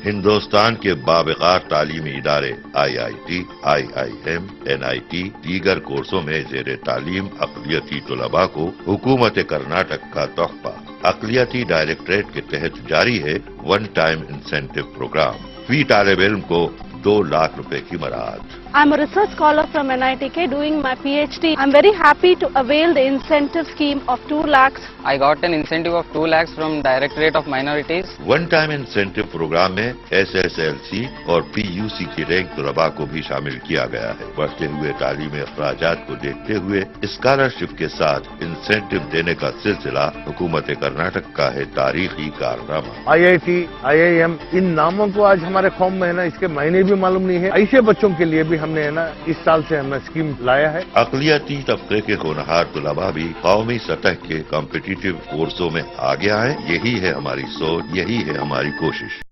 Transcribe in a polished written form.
हिंदुस्तान के बावकार तालीमी इदारे IIT, IIM, NIT दीगर कोर्सों में जेर तालीम अक़लियती तलबा को हुकूमत कर्नाटक का तोहफा। अक़लियती डायरेक्टरेट के तहत जारी है वन टाइम इंसेंटिव प्रोग्राम। फी तालिब इल्म को 2 लाख रुपए की मराद। I'm a research scholar from NITK doing my PhD. I'm very happy to avail the incentive scheme of 2 lakhs. I got an incentive of 2 lakhs from Directorate of Minorities. One time incentive programme में SSLC और PUC की rank तलबा को भी शामिल किया गया है। बढ़ते हुए तालीमी अखराजात को देखते हुए स्कॉलरशिप के साथ इंसेंटिव देने का सिलसिला हुकूमत कर्नाटक का है तारीखी कारनामा। IIT, IIM इन नामों को आज हमारे कौम में है ना, इसके मायने भी मालूम नहीं है। ऐसे बच्चों के लिए भी हमने है ना इस साल से हमने स्कीम लाया है। अक़लियती तबके के होनहार तलबा भी कौमी सतह के कॉम्पिटिटिव कोर्सों में आगे आए। यही है हमारी सोच, यही है हमारी कोशिश।